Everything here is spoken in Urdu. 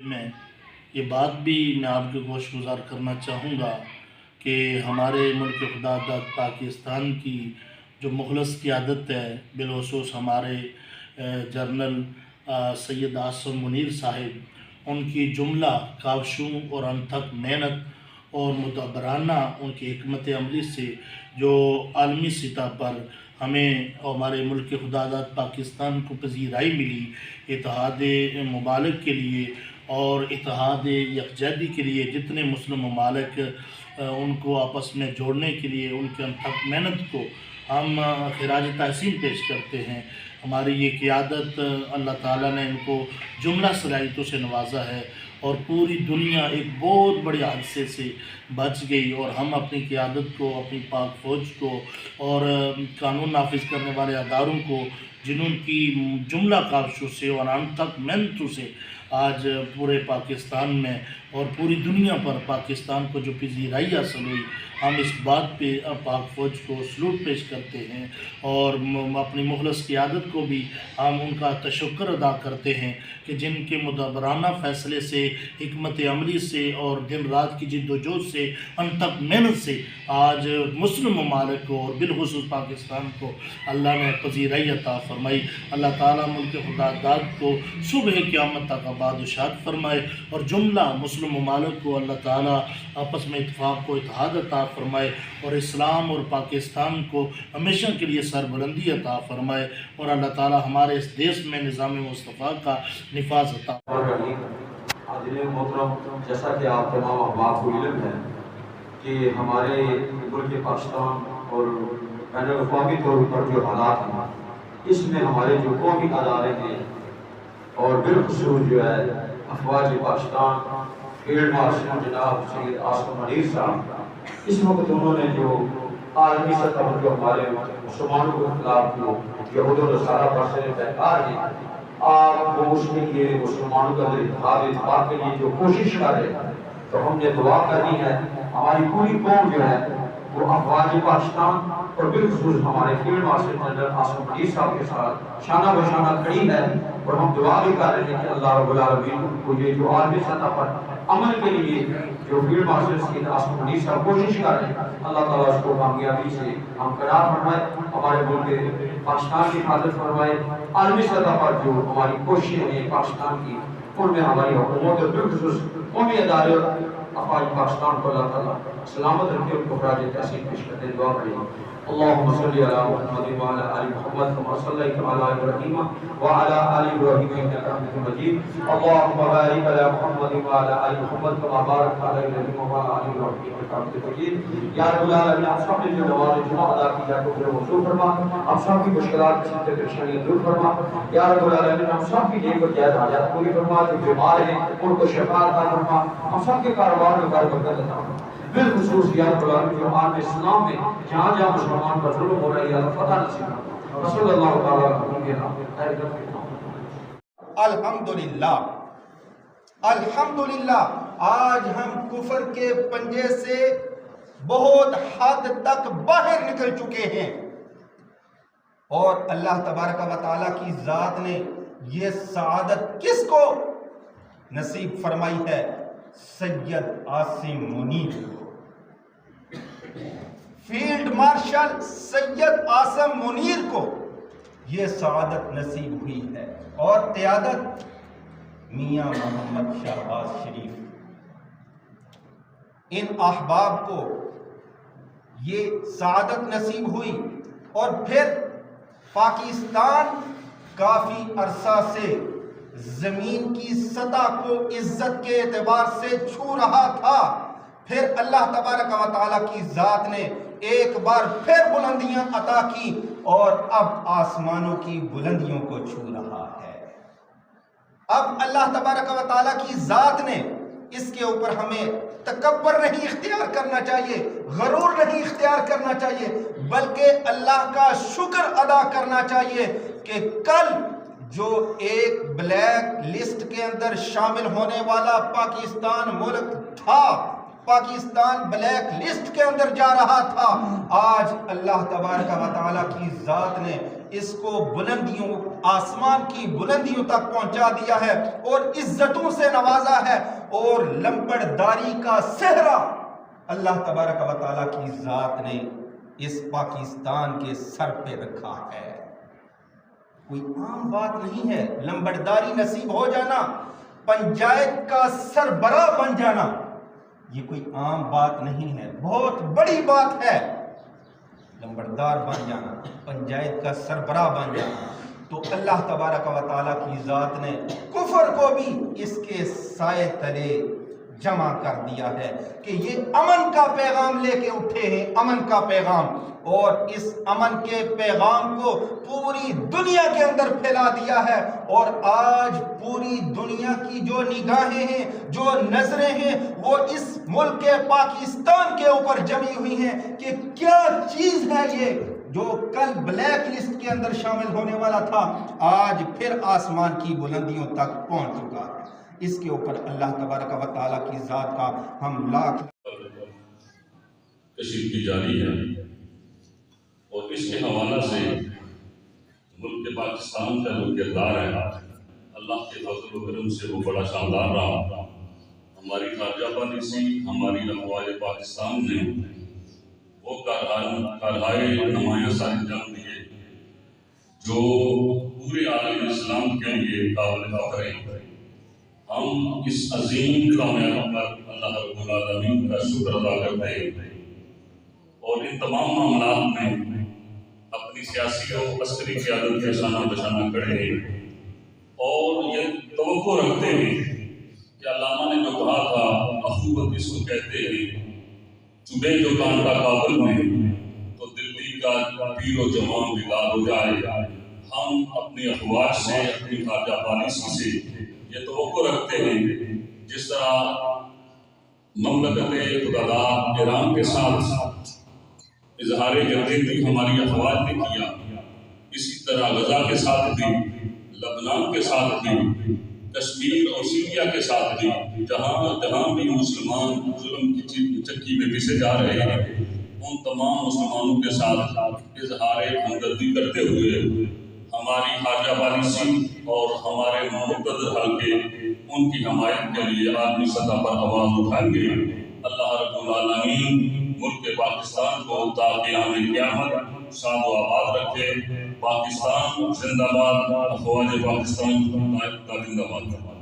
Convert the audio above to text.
میں یہ بات بھی میں آپ کے گوش گزار کرنا چاہوں گا کہ ہمارے ملک خدا داد پاکستان کی جو مخلص قیادت ہے، بالخصوص ہمارے جنرل سید عاصم منیر صاحب، ان کی جملہ کاوشوں اور انتھک محنت اور مدبرانہ ان کی حکمت عملی سے جو عالمی سطح پر ہمیں اور ہمارے ملک خدا داد پاکستان کو پذیرائی ملی، اتحاد ممالک کے لیے اور اتحاد یکجہتی کے لیے جتنے مسلم ممالک ان کو آپس میں جوڑنے کے لیے ان کے انتھک محنت کو ہم خراج تحسین پیش کرتے ہیں۔ ہماری یہ قیادت اللہ تعالیٰ نے ان کو جملہ صلاحیتوں سے نوازا ہے اور پوری دنیا ایک بہت بڑے حادثے سے بچ گئی، اور ہم اپنی قیادت کو، اپنی پاک فوج کو اور قانون نافذ کرنے والے اداروں کو جنہوں کی جملہ کاوشوں سے اور انتھک محنتوں سے آج پورے پاکستان میں اور پوری دنیا پر پاکستان کو جو پذیرائی حاصل ہوئی، ہم اس بات پہ پاک فوج کو سلوٹ پیش کرتے ہیں اور اپنی مخلص قیادت کو بھی ہم ان کا تشکر ادا کرتے ہیں کہ جن کے مدبرانہ فیصلے سے، حکمت عملی سے اور دن رات کی جد و جہد سے، انتھک محنت سے آج مسلم ممالک کو اور بالخصوص پاکستان کو اللہ نے پذیرائی عطا فرمائی۔ اللہ تعالیٰ ملک خدا داد کو صبح قیامت تک بادشاہت فرمائے اور جملہ مسلم ممالک کو اللہ تعالیٰ آپس میں اتفاق و اتحاد عطا فرمائے اور اسلام اور پاکستان کو ہمیشہ کے لیے سربلندی عطا فرمائے اور اللہ تعالیٰ ہمارے اس دیش میں نظام مصطفیٰ کا نفاذ عطا فرمائے۔ حاضرین محترم، جیسا کہ آپ تمام احباب کو علم ہے کہ ہمارے ملک پاکستان اور بین الاقوامی طور پر جو حالات ہیں، اس میں ہمارے جو قومی ادارے ہیں اور بالخصوص جو ہے افواج پاکستان فیلڈ مارشل جناب سید عاصم منیر صاحب، اس وقت انہوں نے جو عالمی سطح پر جو ہمارے مسلمانوں کے خلاف جو یہود و نصارہ پر سے بہکار ہیں، آپ وہ اس کے لیے مسلمانوں کا اتحاد کے لیے جو کوشش کر رہے ہیں، تو ہم نے دعا کرنی ہے ہماری پوری قوم جو ہے وہ افواج پاکستان اور بالخصوص ہمارے field marshal general Asim Munir صاحب کے ساتھ شانہ بشانہ کھڑی ہے، اور ہم دعا بھی کر رہے ہیں کہ اللہ رب العالمین کو یہ جو عالمی سطح پر عمل کے لیے جو فیلڈ مارشل سید عاصم منیر صاحب کوشش کر رہے ہیں، اللہ تعالیٰ اس کو کامیابی سے ہمکنار فرمائے، ہمارے ملک پاکستان کی حفاظت فرمائے۔ عالمی سطح پر جو ہماری کوششیں ہیں پاکستان کی، ان میں ہماری حکومت اور بالخصوص قومی ادارے افواج پاکستان کو اللہ تعالیٰ سلامت رکھے، ان کو خراج تحسین پیش کرتے ہیں، دعا کریں۔ اللهم صل على محمد وعلى ال محمد كما صليت على ابراهيم وعلى ال ابراهيم انك حميد مجيد اللهم بارك على محمد وعلى ال محمد كما باركت على ابراهيم وعلى ال ابراهيم انك حميد مجيد یا رب العالمین، آپ سب نے جو نماز جمعہ ادا کی ہے کو وصول فرما، آپ سب کی مشکلات کی پریشانیاں دور فرما، یا رب العالمین ہم سب کی نیک و جائز حاجات پوری فرما، جو بیمار ہیں ان کو شفا عطا فرما، ہم سب کے کاروبار میں برکت عطا فرما، بالخصوص یا رب العالمین جو عالم اسلام میں جہاں جہاں مسلمان پر ظلم ہو رہی ہے اللہ فتح نصیب فرما۔ صلی اللہ تعالی علیہ وسلم۔ الحمدللہ الحمدللہ، آج ہم کفر کے پنجے سے بہت حد تک باہر نکل چکے ہیں، اور اللہ تبارک و تعالیٰ کی ذات نے یہ سعادت کس کو نصیب فرمائی ہے؟ سید عاصم منیر، فیلڈ مارشل سید عاصم منیر کو یہ سعادت نصیب ہوئی ہے، اور قیادت میاں محمد شہباز شریف، ان احباب کو یہ سعادت نصیب ہوئی، اور پھر پاکستان کافی عرصہ سے زمین کی سطح کو عزت کے اعتبار سے چھو رہا تھا، پھر اللہ تبارک و تعالیٰ کی ذات نے ایک بار پھر بلندیاں عطا کی، اور اب آسمانوں کی بلندیوں کو چھو رہا ہے۔ اب اللہ تبارک و تعالیٰ کی ذات نے اس کے اوپر ہمیں تکبر نہیں اختیار کرنا چاہیے، غرور نہیں اختیار کرنا چاہیے، بلکہ اللہ کا شکر ادا کرنا چاہیے کہ کل جو ایک بلیک لسٹ کے اندر شامل ہونے والا پاکستان ملک تھا، پاکستان بلیک لسٹ کے اندر جا رہا تھا، آج اللہ تبارک و تعالیٰ کی ذات نے اس کو بلندیوں آسمان کی بلندیوں تک پہنچا دیا ہے اور عزتوں سے نوازا ہے، اور لمبڑداری کا صحرا اللہ تبارک و تعالیٰ کی ذات نے اس پاکستان کے سر پہ رکھا ہے۔ کوئی عام بات نہیں ہے لمبڑداری نصیب ہو جانا، پنچایت کا سربراہ بن جانا، یہ کوئی عام بات نہیں ہے، بہت بڑی بات ہے لمبڑدار بن جانا، پنچایت کا سربراہ بن جانا۔ تو اللہ تبارک و تعالیٰ کی ذات نے کفر کو بھی اس کے سائے تلے جمع کر دیا ہے کہ یہ امن کا پیغام لے کے اٹھے ہیں، امن کا پیغام، اور اس امن کے پیغام کو پوری دنیا کے اندر پھیلا دیا ہے، اور آج پوری دنیا کی جو نگاہیں ہیں، جو نظریں ہیں، وہ اس ملک پاکستان کے اوپر جمی ہوئی ہیں کہ کیا چیز ہے یہ جو کل بلیک لسٹ کے اندر شامل ہونے والا تھا، آج پھر آسمان کی بلندیوں تک پہنچ چکا ہے۔ اس کے اوپر اللہ تبارک و تعالیٰ کی ذات کا ہم لاکھ کشیدگی جاری ہے، اور اس کے حوالہ سے ملک پاکستان کا جو کردار ہے اللہ کے فضل و کرم سے وہ بڑا شاندار رہا۔ ہماری خارجہ پالیسی، ہماری افواج پاکستان نے وہ کارہائے نمایاں سر انجام دیے جو پورے عالم اسلام کے لیے قابل فخر ہیں۔ ہم اس عظیم کامیابی پر اللہ رب العالمین کا شکر ادا کرتے ہیں، اور ان تمام معاملات میں اپنی سیاسی و عسکری قیادت کے شانہ بشانہ کھڑے ہیں، اور یہ توقع رکھتے ہیں کہ علامہ نے جو کہا تھا اخوت اس کو کہتے ہیں، چبھے جو کانٹا کابل میں تو دلی کا پیر و جوان بیدار ہو جائے۔ ہم اپنی افواج سے، اپنی خارجہ پالیسی سے یہ توقع رکھتے ہیں جس طرح مملکت خداداد ایران کے ساتھ اظہار یکجہتی ہماری افواج نے کیا، اسی طرح غزہ کے ساتھ بھی، لبنان کے ساتھ بھی، کشمیر اور سیریا کے ساتھ بھی، جہاں بھی مسلمان ظلم کی چکی میں پسے جا رہے ہیں، ان تمام مسلمانوں کے ساتھ اظہار ہمدردی کرتے ہوئے ہماری خارجہ پالیسی اور ہمارے مقتدر حلقے ان کی حمایت کے لیے عالمی سطح پر آواز اٹھائیں گے۔ اللہ رب العالمین ملک پاکستان کو تا قیام قیامت شاد و آباد رکھے۔ پاکستان زندہ باد، افواج پاکستان زندہ باد۔